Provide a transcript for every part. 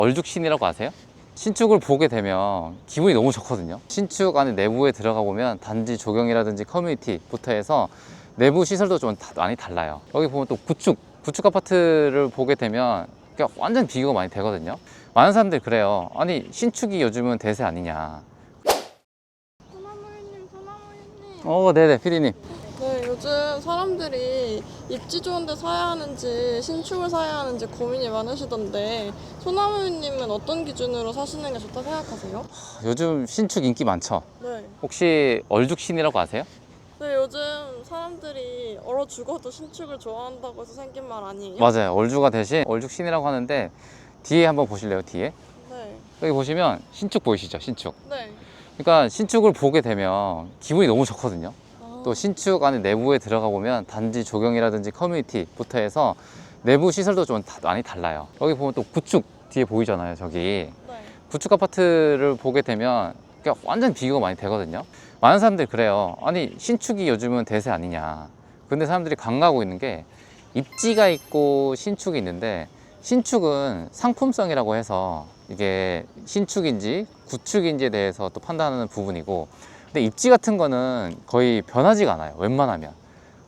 얼죽신이라고 아세요? 신축을 보게 되면 기분이 너무 좋거든요. 신축 안에 내부에 들어가 보면 단지 조경이라든지 커뮤니티부터 해서 내부 시설도 좀 많이 달라요. 여기 보면 또 구축 아파트를 보게 되면 완전 비교가 많이 되거든요. 많은 사람들이 그래요. 아니 신축이 요즘은 대세 아니냐. 소나무님. 네네 피디님. 네, 요즘 사람들이 입지 좋은 데 사야 하는지 신축을 사야 하는지 고민이 많으시던데 소나무님은 어떤 기준으로 사시는 게 좋다 생각하세요? 요즘 신축 인기 많죠. 네. 혹시 얼죽신이라고 아세요? 네, 요즘 사람들이 얼어 죽어도 신축을 좋아한다고 해서 생긴 말 아니에요? 맞아요. 얼주가 대신 얼죽신이라고 하는데 뒤에 한번 보실래요? 뒤에 네. 여기 보시면 신축 보이시죠? 신축. 네. 그러니까 신축을 보게 되면 기분이 너무 좋거든요. 아, 또 신축 안에 내부에 들어가 보면 단지 조경이라든지 커뮤니티부터 해서 내부 시설도 좀 많이 달라요. 여기 보면 또 구축 뒤에 보이잖아요. 저기 네. 구축 아파트를 보게 되면 완전 비교가 많이 되거든요. 많은 사람들이 그래요. 아니 신축이 요즘은 대세 아니냐. 근데 사람들이 간과하고 있는 게 입지가 있고 신축이 있는데, 신축은 상품성이라고 해서 이게 신축인지 구축인지에 대해서 또 판단하는 부분이고, 근데 입지 같은 거는 거의 변하지가 않아요, 웬만하면.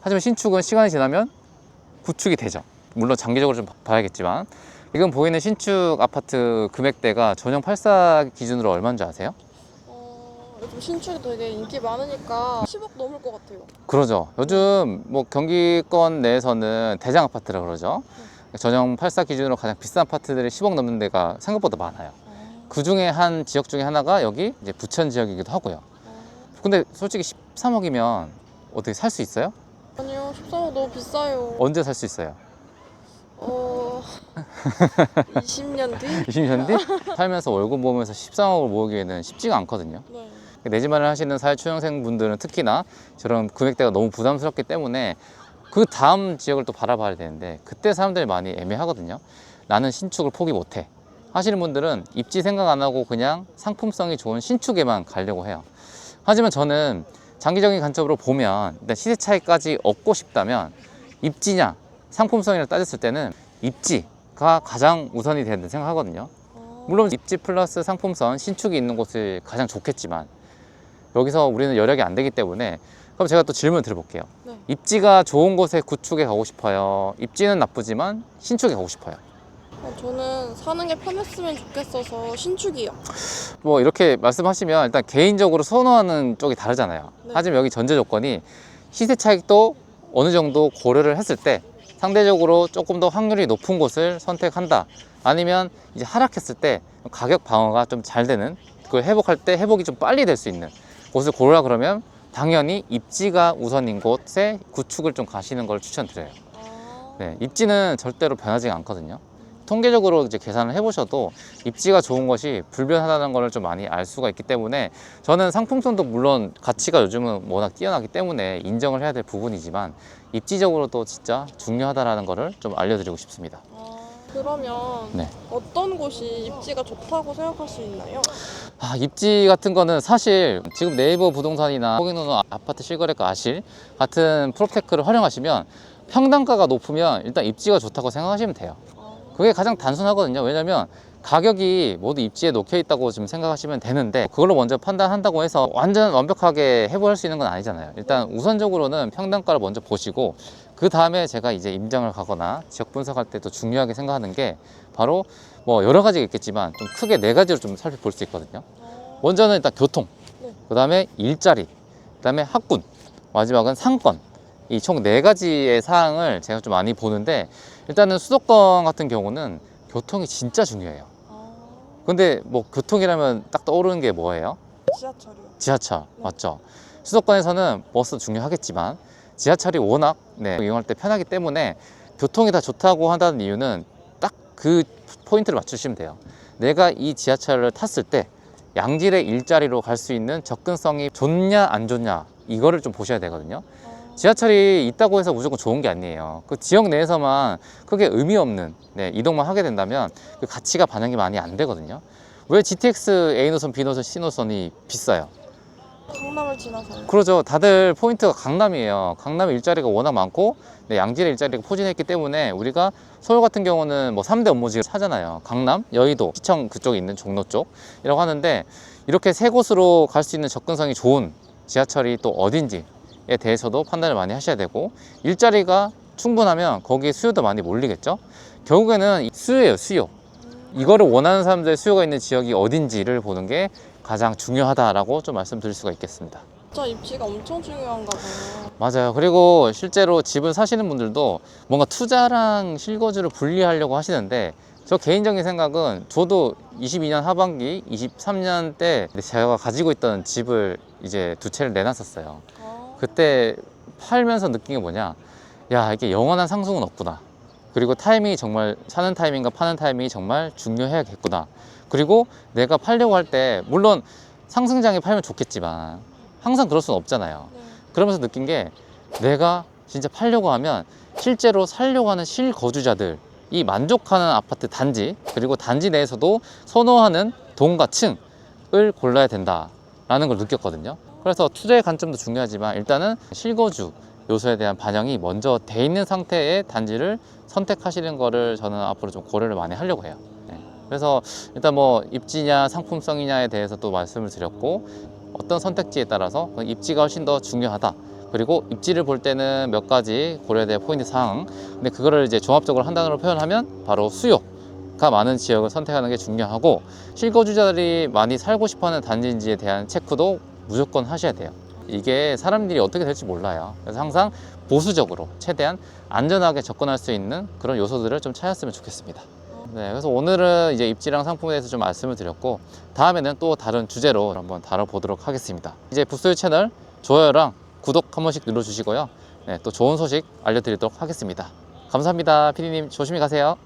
하지만 신축은 시간이 지나면 구축이 되죠. 물론 장기적으로 좀 봐야겠지만, 지금 보이는 신축 아파트 금액대가 전용 84 기준으로 얼마인 줄 아세요? 요즘 신축이 되게 인기 많으니까 10억 넘을 것 같아요. 그러죠. 요즘 뭐 경기권 내에서는 대장 아파트라 그러죠. 전용 84 기준으로 가장 비싼 아파트들이 10억 넘는 데가 생각보다 많아요. 그 중에 한 지역 중에 하나가 여기 이제 부천 지역이기도 하고요. 근데 솔직히 13억이면 어떻게 살 수 있어요? 아니요, 14억 너무 비싸요. 언제 살 수 있어요? 20년 뒤? 20년 뒤? 살면서 월급 모으면서 13억을 모으기에는 쉽지가 않거든요. 네. 내 집 마련을 하시는 사회초년생 분들은 특히나 저런 금액대가 너무 부담스럽기 때문에 그 다음 지역을 또 바라봐야 되는데, 그때 사람들이 많이 애매하거든요. 나는 신축을 포기 못해 하시는 분들은 입지 생각 안 하고 그냥 상품성이 좋은 신축에만 가려고 해요. 하지만 저는 장기적인 관점으로 보면 일단 시세 차이까지 얻고 싶다면 입지냐 상품성이라 따졌을 때는 입지가 가장 우선이 된다고 생각하거든요. 물론 입지 플러스 상품성, 신축이 있는 곳이 가장 좋겠지만 여기서 우리는 여력이 안 되기 때문에, 그럼 제가 또 질문을 드려볼게요. 네. 입지가 좋은 곳에 구축에 가고 싶어요? 입지는 나쁘지만 신축에 가고 싶어요? 저는 사는 게 편했으면 좋겠어서 신축이요. 뭐 이렇게 말씀하시면 일단 개인적으로 선호하는 쪽이 다르잖아요. 네. 하지만 여기 전제 조건이 시세 차익도 어느 정도 고려를 했을 때 상대적으로 조금 더 확률이 높은 곳을 선택한다, 아니면 이제 하락했을 때 가격 방어가 좀 잘 되는, 그걸 회복할 때 회복이 좀 빨리 될 수 있는 곳을 고르라 그러면 당연히 입지가 우선인 곳에 구축을 좀 가시는 걸 추천드려요. 네, 입지는 절대로 변하지가 않거든요. 통계적으로 이제 계산을 해보셔도 입지가 좋은 것이 불변하다는 걸 좀 많이 알 수가 있기 때문에, 저는 상품성도 물론 가치가 요즘은 워낙 뛰어나기 때문에 인정을 해야 될 부분이지만 입지적으로도 진짜 중요하다는 거를 좀 알려드리고 싶습니다. 그러면 네. 어떤 곳이 입지가 좋다고 생각할 수 있나요? 입지 같은 거는 사실 지금 네이버 부동산이나 호갱노노 아파트 실거래가 아실 같은 프로테크를 활용하시면 평당가가 높으면 일단 입지가 좋다고 생각하시면 돼요. 그게 가장 단순하거든요. 왜냐면 가격이 모두 입지에 놓여 있다고 지금 생각하시면 되는데, 그걸로 먼저 판단한다고 해서 완전 완벽하게 해부할 수 있는 건 아니잖아요. 일단 우선적으로는 평당가를 먼저 보시고, 그 다음에 제가 이제 임장을 가거나 지역 분석할 때 또 중요하게 생각하는 게 바로 뭐 여러 가지가 있겠지만 좀 크게 네 가지로 좀 살펴볼 수 있거든요. 먼저는 일단 교통, 그 다음에 일자리, 그 다음에 학군, 마지막은 상권. 이 총 네 가지의 사항을 제가 좀 많이 보는데, 일단은 수도권 같은 경우는 교통이 진짜 중요해요. 근데 뭐 교통이라면 딱 떠오르는 게 뭐예요? 지하철이요. 지하철, 맞죠? 수도권에서는 버스도 중요하겠지만 지하철이 워낙 이용할 때 편하기 때문에 교통이 다 좋다고 한다는 이유는 딱 그 포인트를 맞추시면 돼요. 내가 이 지하철을 탔을 때 양질의 일자리로 갈 수 있는 접근성이 좋냐 안 좋냐, 이거를 좀 보셔야 되거든요. 지하철이 있다고 해서 무조건 좋은 게 아니에요. 그 지역 내에서만 크게 의미 없는 이동만 하게 된다면 그 가치가 반영이 많이 안 되거든요. 왜 GTX A 노선, B 노선, C 노선이 비싸요? 강남을 지나서요. 그러죠. 다들 포인트가 강남이에요. 강남에 일자리가 워낙 많고 네, 양질의 일자리가 포진했기 때문에 우리가 서울 같은 경우는 뭐 3대 업무지를 사잖아요. 강남, 여의도, 시청 그쪽에 있는 종로 쪽이라고 하는데 이렇게 세 곳으로 갈 수 있는 접근성이 좋은 지하철이 또 어딘지에 대해서도 판단을 많이 하셔야 되고 일자리가 충분하면 거기에 수요도 많이 몰리겠죠. 결국에는 수요예요, 수요. 이거를 원하는 사람들의 수요가 있는 지역이 어딘지를 보는 게 가장 중요하다라고 좀 말씀드릴 수가 있겠습니다. 진짜 입지가 엄청 중요한가 봐요. 맞아요. 그리고 실제로 집을 사시는 분들도 뭔가 투자랑 실거주를 분리하려고 하시는데 저 개인적인 생각은 저도 22년 하반기, 23년 때 제가 가지고 있던 집을 이제 두 채를 내놨었어요. 그때 팔면서 느낀 게 뭐냐, 야, 이게 영원한 상승은 없구나. 그리고 타이밍이 정말 사는 타이밍과 파는 타이밍이 정말 중요해야겠구나. 그리고 내가 팔려고 할 때 물론 상승장에 팔면 좋겠지만 항상 그럴 수는 없잖아요. 네. 그러면서 느낀 게 내가 진짜 팔려고 하면 실제로 살려고 하는 실거주자들이 만족하는 아파트 단지, 그리고 단지 내에서도 선호하는 동과 층을 골라야 된다라는 걸 느꼈거든요. 그래서 투자의 관점도 중요하지만 일단은 실거주 요소에 대한 반영이 먼저 돼 있는 상태의 단지를 선택하시는 거를 저는 앞으로 좀 고려를 많이 하려고 해요. 네. 그래서 일단 뭐 입지냐 상품성이냐에 대해서 또 말씀을 드렸고, 어떤 선택지에 따라서 입지가 훨씬 더 중요하다. 그리고 입지를 볼 때는 몇 가지 고려해야 될 포인트 사항, 근데 그거를 이제 종합적으로 한 단어로 표현하면 바로 수요가 많은 지역을 선택하는 게 중요하고, 실거주자들이 많이 살고 싶어하는 단지인지에 대한 체크도 무조건 하셔야 돼요. 이게 사람들이 어떻게 될지 몰라요. 그래서 항상 보수적으로 최대한 안전하게 접근할 수 있는 그런 요소들을 좀 찾았으면 좋겠습니다. 네, 그래서 오늘은 이제 입지랑 상품에 대해서 좀 말씀을 드렸고, 다음에는 또 다른 주제로 한번 다뤄보도록 하겠습니다. 이제 붓소유 채널 좋아요랑 구독 한 번씩 눌러주시고요. 네, 또 좋은 소식 알려드리도록 하겠습니다. 감사합니다. 피디님 조심히 가세요.